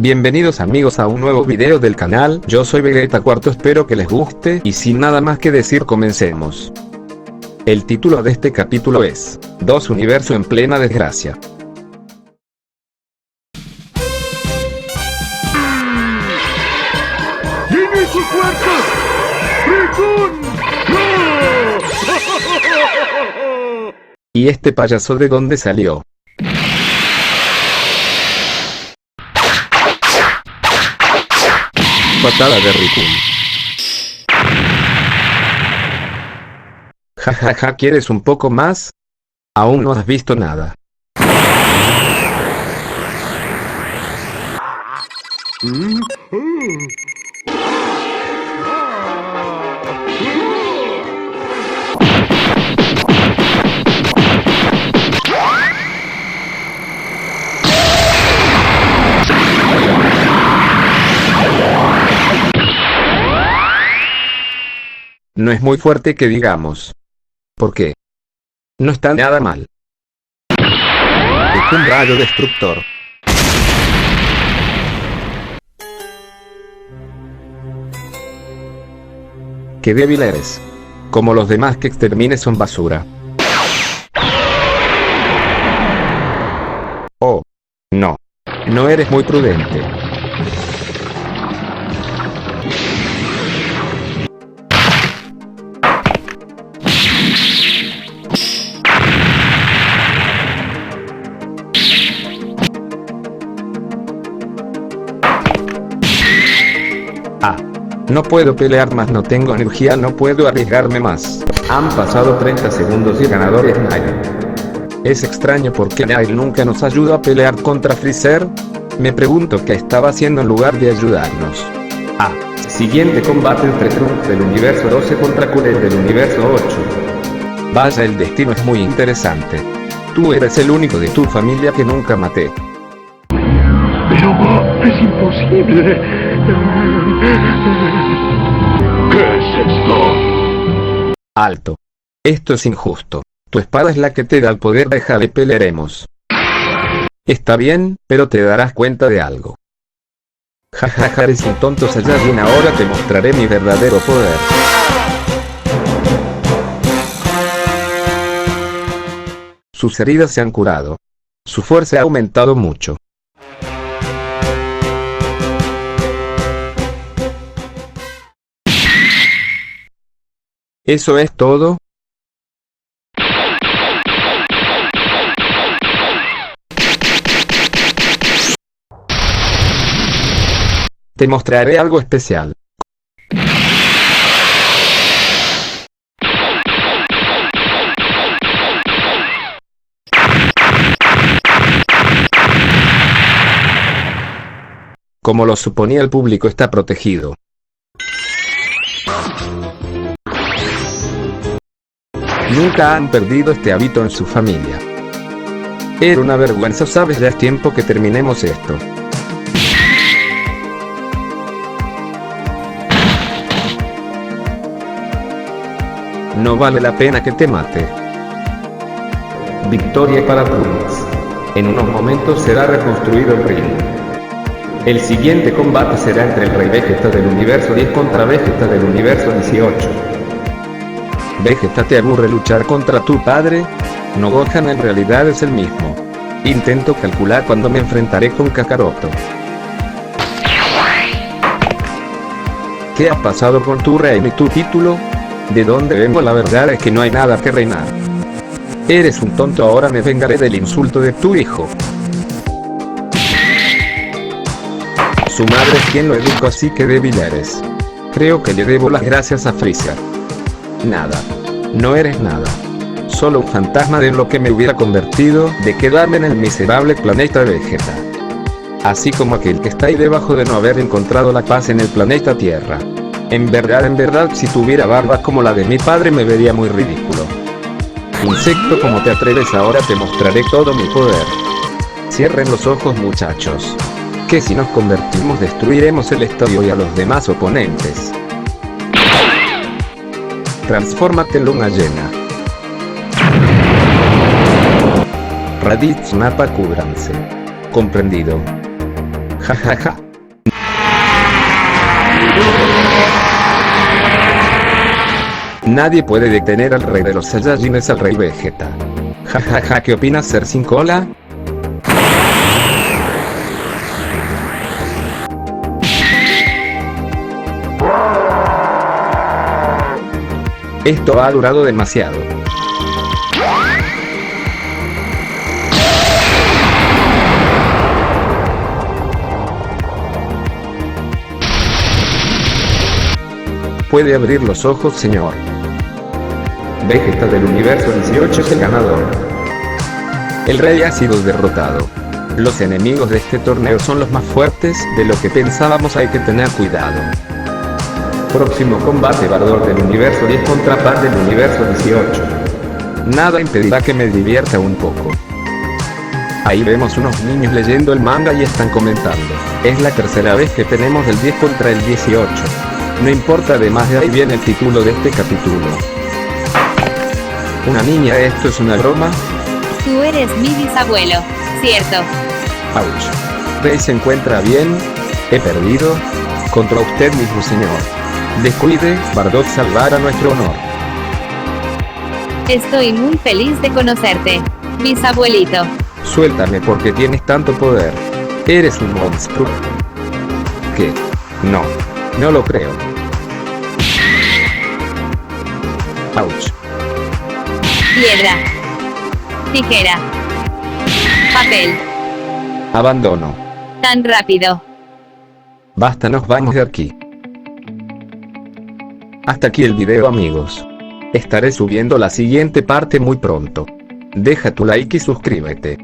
Bienvenidos amigos a un nuevo video del canal. Yo soy Vegeta Cuarto, espero que les guste y sin nada más que decir comencemos. El título de este capítulo es Dos universos en plena desgracia. ¡Tiene sus fuerzas! ¡Rikun! ¿Y este payaso de dónde salió? Patada de Rikun. Jajaja, ¿quieres un poco más? Aún no has visto nada. No es muy fuerte que digamos. ¿Por qué? No está nada mal. Es un rayo destructor. Qué débil eres. Como los demás que extermines son basura. Oh. No. No eres muy prudente. No puedo pelear más, no tengo energía, no puedo arriesgarme más. Han pasado 30 segundos y el ganador es Nail. Es extraño porque Nail nunca nos ayuda a pelear contra Freezer. Me pregunto qué estaba haciendo en lugar de ayudarnos. Siguiente combate entre Trunks del universo 12 contra Cooler del universo 8. Vaya, el destino es muy interesante. Tú eres el único de tu familia que nunca maté. Pero es imposible. ¿Qué es esto? Alto. Esto es injusto. Tu espada es la que te da el poder, déjale, pelearemos. Está bien, pero te darás cuenta de algo. Jajaja, eres un tonto Saiyajin, ahora te mostraré mi verdadero poder. Sus heridas se han curado. Su fuerza ha aumentado mucho. ¿Eso es todo? Te mostraré algo especial. Como lo suponía, el público está protegido. Nunca han perdido este hábito en su familia. Era una vergüenza, ¿sabes? Ya es tiempo que terminemos esto. No vale la pena que te mate. Victoria para Trunks. En unos momentos será reconstruido el ring. El siguiente combate será entre el Rey Vegeta del universo 10 contra Vegeta del universo 18. Vegeta, ¿te aburre luchar contra tu padre? No, Gohan en realidad es el mismo. Intento calcular cuándo me enfrentaré con Kakaroto. ¿Qué ha pasado con tu reino y tu título? ¿De dónde vengo? La verdad es que no hay nada que reinar. Eres un tonto, ahora me vengaré del insulto de tu hijo. Su madre es quien lo educó, así que débil eres. Creo que le debo las gracias a Freezer. Nada. No eres nada. Solo un fantasma de lo que me hubiera convertido, de quedarme en el miserable planeta Vegeta. Así como aquel que está ahí debajo de no haber encontrado la paz en el planeta Tierra. En verdad, si tuviera barba como la de mi padre me vería muy ridículo. Insecto, ¿cómo te atreves? Ahora te mostraré todo mi poder. Cierren los ojos, muchachos. Que si nos convertimos destruiremos el estadio y a los demás oponentes. Transfórmate en luna llena. Raditz mapa cúbranse. Comprendido. Jajaja. Nadie puede detener al rey de los Saiyajines, al rey Vegeta. Jajaja, ¿qué opinas ser sin cola? Esto ha durado demasiado. Puede abrir los ojos, señor. Vegeta del universo 18 es el ganador. El rey ha sido derrotado. Los enemigos de este torneo son los más fuertes de lo que pensábamos, hay que tener cuidado. Próximo combate: Bardor del universo 10 contra Pan del universo 18. Nada impedirá que me divierta un poco. Ahí vemos unos niños leyendo el manga y están comentando. Es la tercera vez que tenemos el 10 contra el 18. No importa, además de ahí viene el título de este capítulo. Una niña, ¿esto es una broma? Tú eres mi bisabuelo, ¿cierto? Ouch. ¿Rey se encuentra bien? He perdido. Contra usted mismo, señor. Descuide, Bardock salvará nuestro honor. Estoy muy feliz de conocerte, bisabuelito. Suéltame porque tienes tanto poder. Eres un monstruo. ¿Qué? No lo creo. Ouch. Piedra. Tijera. Papel. Abandono. Tan rápido. Basta, nos vamos de aquí. Hasta aquí el video, amigos. Estaré subiendo la siguiente parte muy pronto. Deja tu like y suscríbete.